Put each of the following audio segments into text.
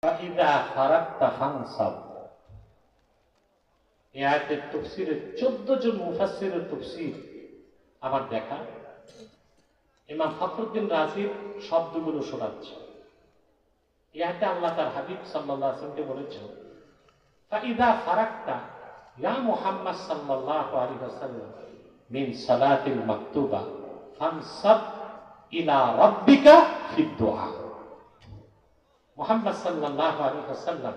ফাইদা ফারাগতা ফানসাব। এই আয়াতের তাফসীরে 14 জন মুফাসসিরের তাফসীর আমার দেখা। ইমাম ফখরুদ্দিন রাজির শব্দগুলো শোনাচ্ছে। এই আয়াতে আল্লাহ তার হাবিব সাল্লাল্লাহু আলাইহি ওয়াসাল্লামকে বলেছেন, ফাইদা ফারাগতা ইয়া মুহাম্মদ সাল্লাল্লাহু আলাইহি ওয়াসাল্লাম মিন সালাতিল মাকতুবা ফানসাব ইলা রাব্বিকা ফিদ দুআ। মুহাম্মদ সাল্লাল্লাহু আলাইহি ওয়াসাল্লাম,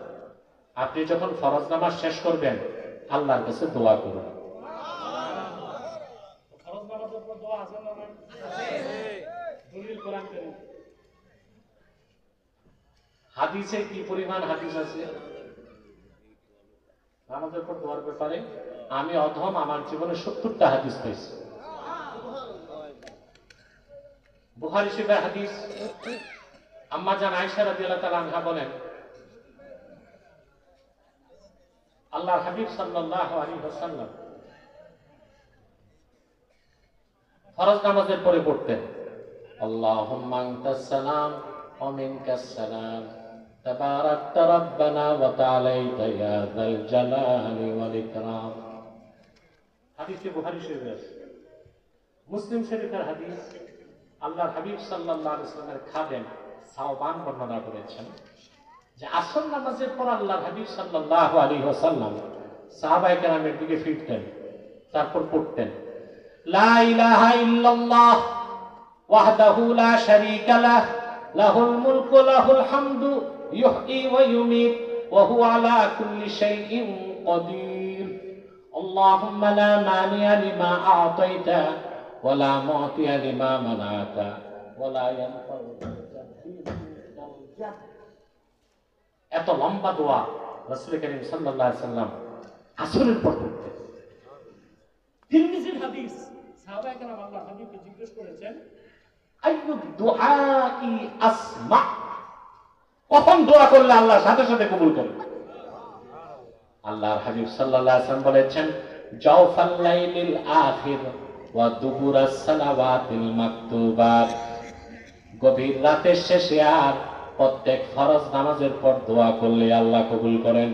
আপনি যখন ফরজ নামাজ শেষ করবেন আল্লাহর কাছে দোয়া করুন। ফরজ নামাজের পর দোয়া আছে না নাই? আছে। দলিল কোরআন কারীম। হাদিসে কি পরিমাণ হাদিস আছে নামাজের পর দোয়ার ব্যাপারে? আমি অধম, আমার জীবনে 70টা হাদিস পাইছি। বুখারী শরীফের হাদিস, আম্মা জান আয়েশা রাদিয়াল্লাহু তাআলা আনহা বলেন, আল্লাহর হাবিব সাল্লাল্লাহু আলাইহি ওয়াসাল্লাম ফরজ নামাজের পরে পড়তেন, আল্লাহুম্মা আনতাস সালাম ওয়া মিনকাস সালাম তাবারাকতা রাব্বানা ওয়া তাআলাইতা ইয়া যাল জালালি ওয়াল ইকরাম। হাদিসে বুখারী শরীফে আছে। মুসলিম শরীফের হাদিস, আল্লাহর হাবিব সাল্লাল্লাহু আলাইহি ওয়াসাল্লামের খাদেম সাওবান বর্ণনা করেছেন যে আসর নামাজের পর আল্লাহর হাবিব সাল্লাল্লাহু আলাইহি ওয়াসাল্লাম সাহাবায়ে কেরামের দিকে ফিরতেন, তারপর পড়তেন, লা ইলাহা ইল্লাল্লাহ ওয়াহদাহু লা শারীকা লাহ লাহুল মুলকু লাহুল হামদু ইউহয়ী ওয়া ইউমীত ওয়া হুয়া আলা কুল্লি শাইইন কাদির। আল্লাহুম্মা লা মানি'a লিমা আ'তাইতা ওয়া লা মু'তিয়া লিমা মানা'তা ওয়া লা ইয়ানফা'ু এত লম্বা দোয়া রাসূল করিম সাল্লাল্লাহু আলাইহি ওয়াসাল্লাম আসরের পর পড়তেন। তিরমিজির হাদিস, সাহাবায়ে কেরাম আল্লাহর হাবিবকে জিজ্ঞেস করেছেন, আইয়ু দুআই আসমা, কখন দোয়া করলে আল্লাহ সাথে সাথে কবুল করেন? আল্লাহর হাবিব সাল্লাল্লাহু আলাইহি ওয়াসাল্লাম বলেছেন, জাওফাল লাইলিল আখির ওয়া দুবুরাস সালাওয়াতিল মাকতুবাত, গভীর রাতের শেষে আর প্রত্যেক ফরজ নামাজের পর দোয়া করলে আল্লাহ কবুল করেন।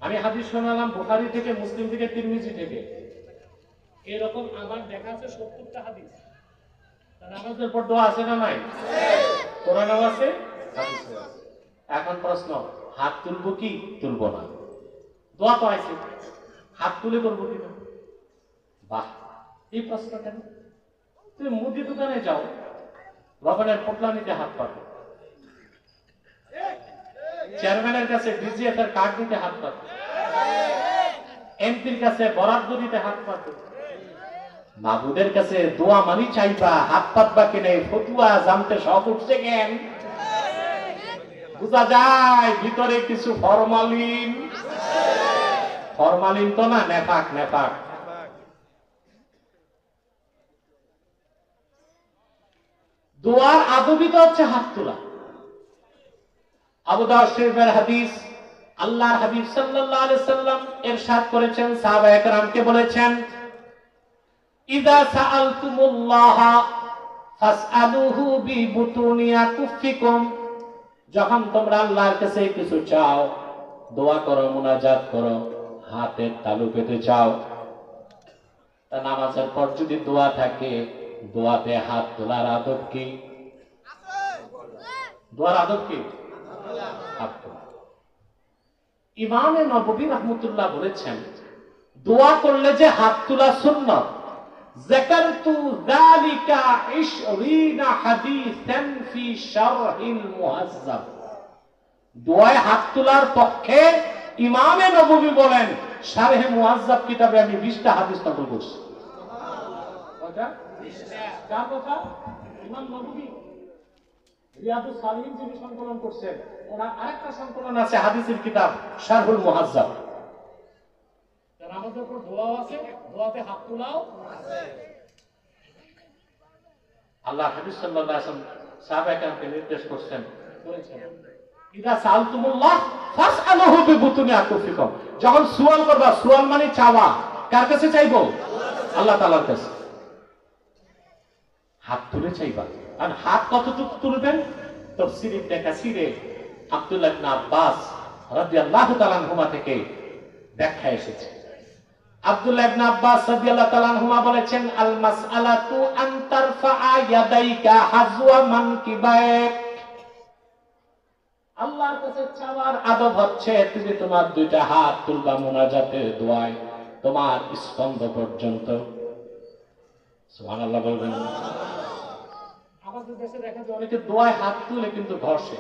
আমি হাদিস শোনালাম বুখারী থেকে, মুসলিম থেকে, তিরমিজি থেকে। এরকম আমার দেখা আছে 70টা হাদিস। নামাজের পর দোয়া আছে না নাই? কোরআনেও আছে, হাদিসেও আছে। এখন প্রশ্ন, হাত তুলবো কি তুলবো না? দোয়া তো আছে, হাত তুলে করবো কি না? বাহ, এই প্রশ্ন কেন? তুমি মুদি দোকানে যাও, লবণের পোটলা নিতে হাত পাতো, চেয়ারম্যানের কাছে ডিজিএফ এর কার্ড দিতে হাত পাতো, এমপির কাছে বরাদ্দ দিতে হাত পাতো, মাহবুদের কাছে দোয়া মানি চাইবা, হাত পাতবা কিনে ফতুয়া জানতে সব উঠছে কেন? বুঝা যায় ভিতরে কিছু ফরমালিন। ফরমালিন তো না, নেফাক নেফাক। দোয়ার আদবিত হচ্ছে হাত তোলা। আবু দাউদ শরীফের হাদিস, আল্লাহর হাবিব সাল্লাল্লাহু আলাইহি ওয়াসাল্লাম ইরশাদ করেছেন, সাহাবায়ে কেরামকে বলেছেন, ইযা সাআলতুমুল্লাহা ফাসআলুহু বিবুতুনি আকুফিকুম, যখন তোমরা আল্লাহর কাছে কিছু চাও, দোয়া করো, মুনাজাত করো, হাতের তালু পেতে চাও। তা নামাজের পর যদি দোয়া থাকে, দোয়াতে হাত তোলার আদব কি? দোয়ার আদব কি? হাত তোলা। ইমামে নববী রাহমাতুল্লাহ বলেছেন, দোয়া করলে যে হাত তোলা সুন্নাত, যাকারতু যালিকা 20 হাদিসান ফি শারহিল মুহাজ্জাব। দোয়ায় হাত তোলার পক্ষে ইমামে নববী বলেন, শারহে মুহাজ্জাব কিতাবে আমি 20টা হাদিস নকল করছি। কয়টা? 20টা। কার কথা? ইমাম নববী রিয়াদুস সালিহিন যিনি সংকলন করছেন, ওনার আরেকটা সংকলন আছে হাদিসের কিতাব শারহুল মুহাজ্জাব। তার আমাদের উপর দোয়াও আছে, দোয়াতে হাত তোলাও আছে। আল্লাহ হাবিব সাল্লাল্লাহু আলাইহি ওয়াসাল্লাম সাহাবায়ে কেরামকে নির্দেশ করছেন, বলেছেন, ইদা সালতুমুল্লাহ ফাসআলুহু বিবুতুনি আকুফিকুম, যখন সুয়াল করবা, সুয়াল মানে চাওয়া, কার কাছে চাইবো? আল্লাহ তাআলার কাছে। হাত তুলে চাইবা। আর হাত কতটুকু তুলবেন? তাফসীর ইবনে কাসিরে আব্দুল্লাহ ইবনে আব্বাস রাদিয়াল্লাহু তাআলা আনহুমা থেকে ব্যাখ্যা এসেছে। আব্দুল্লাহ ইবনে আব্বাস রাদিয়াল্লাহু তাআলা আনহুমা বলেছেন, আল মাসআলাতু আন তারফা'a ইয়াদাইকা হাযওয়া মানকিবাইক। আল্লাহর কাছে চাওয়ার আদব হচ্ছে তুমি তোমার দুইটা হাত তুলবা মুনাজাতের দোয়ায় তোমার স্কন্ধ পর্যন্ত। সুবহানাল্লাহ বলবেন। আমাদের দেশে দেখা যায় অনেকে দোয়ায় হাত তুলে কিন্তু ঘষে,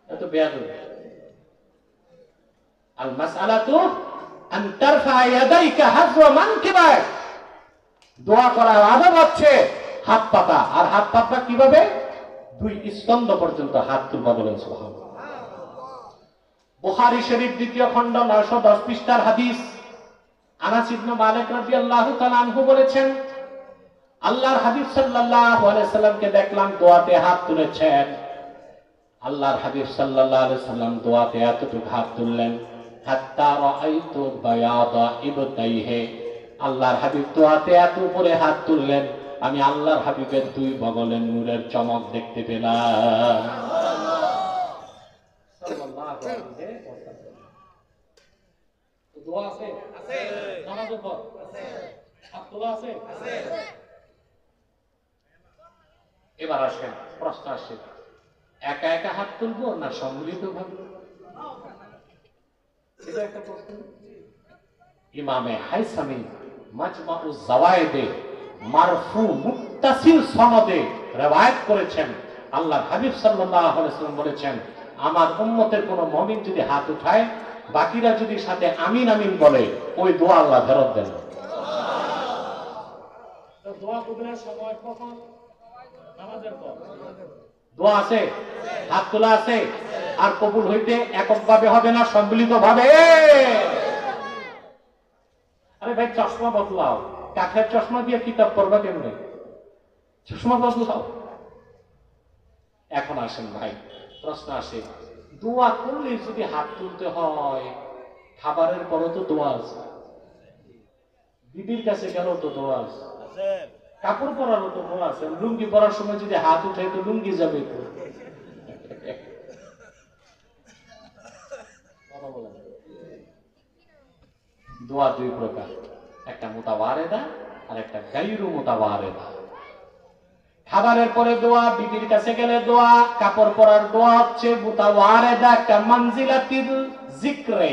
এত বেয়াদবি। আল মাসআলাতু আন তারফা ইয়াদাইকা হাযওয়া মানকিবাইক। দোয়া করার আদব হচ্ছে হাত পাতা, আর হাত পাতা কিভাবে? দুই স্কন্ধ পর্যন্ত হাত তুলবা বলেন সুবহানাল্লাহ। বুখারী শরীফ দ্বিতীয় খণ্ড 910 পৃষ্ঠার হাদিস। আনাস ইবনে মালিক রাদিয়াল্লাহু তাআলা আনহু বলেছেন, আল্লাহর হাবিব সাল্লাল্লাহু আলাইহি সাল্লামকে দেখলাম দোয়াতে হাত তুলেছেন। আল্লাহর হাবিব সাল্লাল্লাহু আলাইহি সাল্লাম দোয়াতে এতটুকু হাত তুললেন, হাত্তা রাআইতু বায়াদা ইবতাইহি। আল্লাহর হাবিব দোয়াতে এত উপরে হাত তুললেন, আমি আল্লাহর হাবিবের দুই বগলের নূরের চমক দেখতে পেলাম। সাল্লাল্লাহু আলাইহি ওয়াসাল্লাম। দোয়া আছে? আছে। নামাজের পর? আছে। হাত তোলা আছে? আছে। এবার আসেন, প্রশ্ন আসে, একা একা হাত তুলবো না সম্মিলিত ভাবে? এটা একটা প্রশ্ন। ইমামে হাইসামি মাজমাউজ জাওয়ায়েদে মারফু মুত্তাসিল সনদে রওয়ায়াত করেছেন, আল্লাহর হাবিব সাল্লাল্লাহু আলাইহি ওয়াসাল্লাম বলেছেন, আমার উম্মতের কোন মুমিন যদি হাত উঠায়, বাকিরা যদি সাথে আমিন আমিন বলে, ওই দোয়া আল্লাহ ফেরত দেন। তো দোয়া কবুলের সময় কখন? নামাজের পর। দোয়া আছে, হাত তোলা আছে, আর কবুল হইতে এককভাবে হবে না, সম্মিলিত ভাবে। আরে ভাই চশমা বদলাও, কাঠের চশমা দিয়ে কিতাব পড়বা কেমনে? চশমা বদলাও। এখন আসেন ভাই, প্রশ্ন আসে, দোয়া করলে যদি হাত তুলতে হয়, খাবারের পরও তো দোয়া আছে, দিদির কাছে গেল তো দোয়া আছে, কাপড় পরারও তো দোয়া আছে, লুঙ্গি পরার সময় যদি হাত উঠে তো লুঙ্গি যাবে তো। দোয়া দুই প্রকার, একটা মুতাওয়ারেদা আর একটা গায়রু মুতাওয়ারেদা। খাবারের পরে দোয়া, বিবির কাছে গেলে দোয়া, কাপড় পরার দোয়া হচ্ছে মুতাওয়ারেদা কামানজিলাতিল যিকরে,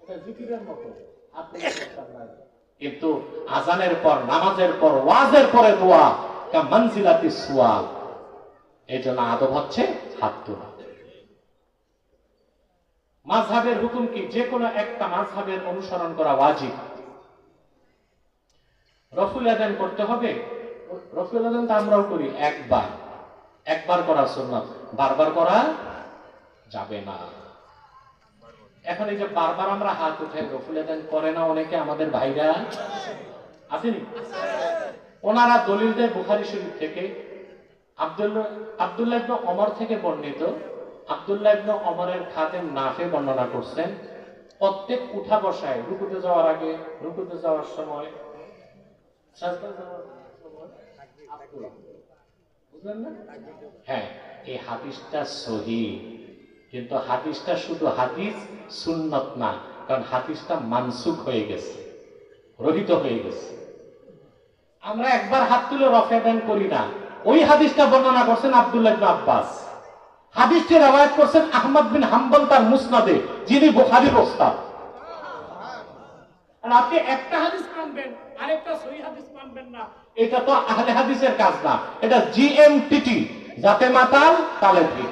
এটা জিকিরের মতো। কিন্তু আজানের পর, নামাজের পর, ওয়াজের পরে দোয়া কামানজিলাতিস সুয়াল। এইজন্য আদব হচ্ছে হাত তোলা। মাযহাবের হুকুম কি? যে কোনো একটা মাযহাবের অনুসরণ করা ওয়াজিব। রফুল আযান করতে হবে, রফুল আযান তো আমরাও করি, একবার করা সুন্নাত, বারবার করা যাবে না। এখন এই যে বারবার আমরা হাত উঠাই, রফুল আযান করে না অনেকে, আমাদের ভাইরা আসেনি, ওনারা দলিল দেয় বুখারী শরীফ থেকে, আব্দুল্লাহ ইবনে ওমর থেকে বর্ণিত। আব্দুল্লাহ ইবনে ওমরের খাদেম নাফে বর্ণনা করছেন, প্রত্যেক উঠা বসায়, রুকুতে যাওয়ার আগে, রুকুতে যাওয়ার সময়, সাজদায় যাওয়ার সময় বুঝলেন না? হ্যাঁ, এই হাদিসটা সহিহ, কিন্তু হাদিসটা শুধু হাদিস, সুন্নত না, কারণ হাদিসটা মানসুখ হয়ে গেছে, রহিত হয়ে গেছে। আমরা একবার হাত তুলে রফে দান করি না। ওই হাদিসটা বর্ণনা করছেন আব্দুল্লাহ ইবনে আব্বাস, হাদিসটি রওয়ায়াত করছেন আহমদ বিন হাম্বল তার মুসনাদে, যিনি বুখারীর ওস্তাদ। আর আপনি একটা হাদিস মানবেন, আরেকটা সহিহ হাদিস মানবেন না, এটা তো আহলে হাদিসের কাজ না, এটা জিএমটিটি, যাতে মাতাল তালে ঠিক।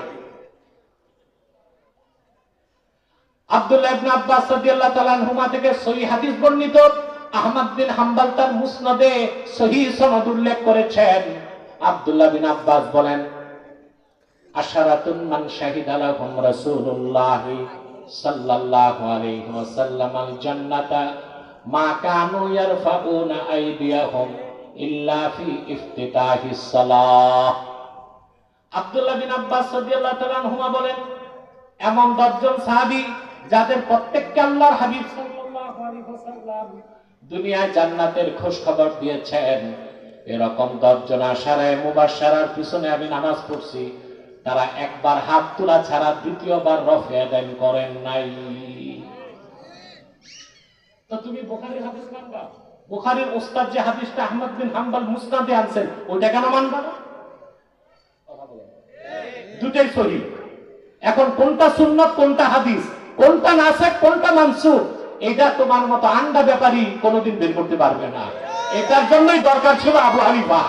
আব্দুল্লাহ ইবনে আব্বাস রাদিয়াল্লাহু তাআলা আনহুমা থেকে সহিহ হাদিস বর্ণিত, আহমদ বিন হাম্বল তার মুসনাদে সহিহ সনদ উল্লেখ করেছেন। আব্দুল্লাহ বিন আব্বাস বলেন, আশারাতুন মান শাহিদা লাহুম রাসূলুল্লাহ সাল্লাল্লাহু আলাইহি ওয়াসাল্লাম আল জান্নাতা মা কানু ইয়ারফাউনা আইদিয়াহুম ইল্লা ফি ইফতিতাহিস সালাহ। আব্দুল্লাহ বিন আব্বাস রাদিয়াল্লাহু তাআলা আনহুমা বলেন, এমন 10 জন সাহাবী যাদের প্রত্যেককে আল্লাহর হাবিব সাল্লাল্লাহু আলাইহি ওয়াসাল্লাম দুনিয়ায় জান্নাতের খোঁজ খবর দিয়েছেন, এরকম 10 জন আশারে মুবাশশারার পিছনে আমি নামাজ পড়ছি, তারা একবার হাত তোলা ছাড়া দ্বিতীয়বার রফে আদায় করেন নাই। তো তুমি বুখারীর হাদিস মানবা? বুখারীর ওস্তাদ যে হাদিসটা আহমদ বিন হাম্বল মুসনাদে আনছেন, ওইটা কেন মানবা না? কথা বলেন। দুটোই সহিহ। এখন কোনটা সুন্নাত, কোনটা হাদিস, কোনটা নাসিখ, কোনটা মানসুখ, এটা তোমার মতো আন্ডা ব্যাপারী কোনোদিন বের করতে পারবে না। এটার জন্যই দরকার ছিল আবু হানিফা,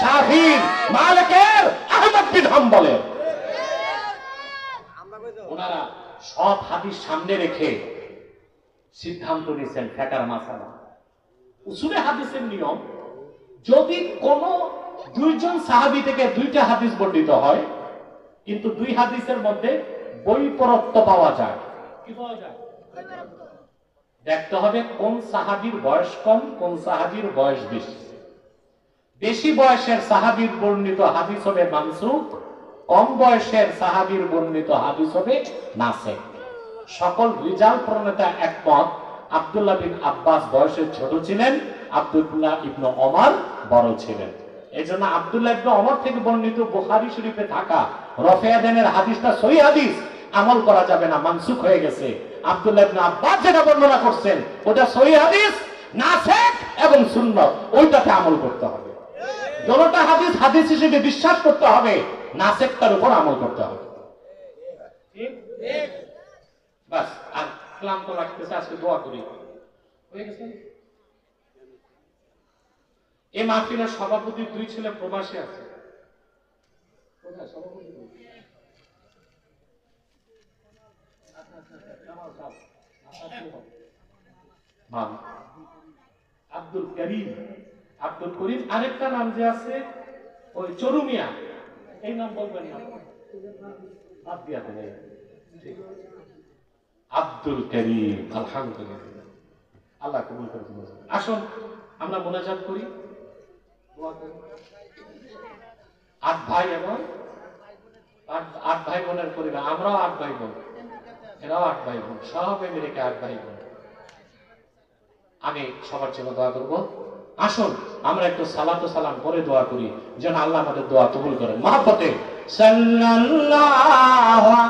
শাফিঈ, মালিকের, আহমদ বিন হাম্বলের। ওনারা সব হাদিস সামনে রেখে সিদ্ধান্ত নিয়েছেন ফিকহের মাসালা। উসুলে হাদিসের নিয়ম, যদি কোন দুইজন সাহাবী থেকে দুইটা হাদিস বর্ণিত হয়, কিন্তু দুই হাদিসের মধ্যে বৈপরত্য পাওয়া যায়, কি পাওয়া যায়? দেখতে হবে কোন সাহাবীর বয়স কম, কোন সাহাবীর বয়স বেশি। বেশি বয়সের সাহাবীর বর্ণিত হাদিস হবে মানসুখ, কম বয়সের সাহাবীর বর্ণিত হাদিস হবে নাসিখ। সকল রিজাল প্রণেতা একমত, আব্দুল্লাহ বিন আব্বাস বয়সে ছোট ছিলেন, আব্দুল্লাহ ইবনে ওমর বড় ছিলেন। এজন্য আব্দুল্লাহ ইবনে ওমর থেকে বর্ণিত বুখারী শরীফে থাকা রফে আদানের হাদিসটা সহিহ হাদিস, আমল করা যাবে না, মানসুখ হয়ে গেছে। আব্দুল্লাহ ইবনে আব্বাস যেটা বর্ণনা করছেন ওটা সহিহ হাদিস, নাসিখ এবং সুন্নাত, ওইটাতে আমল করতে হবে। দুটোটা হাদিস হাদিস হিসেবে বিশ্বাস করতে হবে, নাসিখটার উপর আমল করতে হবে। ঠিক ঠিক। বাস, আর ক্লান্ত লাগতেছে, আজকে দোয়া করি। হয়ে গেছে। এই মাহফিলের সভাপতি দুই ছেলে প্রবাসী আছে। কোথায় সভাপতি? আব্দুল করিম, আব্দুল করিম। আরেকটা নাম যে আছে ওই চরুমিয়া, এই নাম বলবেন না, বাদ দিয়া দেবে। আব্দুল করিম, আলহামদুলিল্লাহ, আল্লাহ কবুল করে দিন। আসুন আমরা মুনাজাত করি, দোয়া করি। 8 ভাই এবং 8 ভাই বোনের পরিবার, আমরাও 8 ভাই বোন, এরাও 8 ভাই বোন, সব আমেরিকা 8 ভাই বোন। আমি সবার জন্য দোয়া করব। আসুন আমরা একটু সালাত ও সালাম পরে দোয়া করি, যেন আল্লাহ আমাদের দোয়া কবুল করেন। মহব্বতে সাল্লাল্লাহু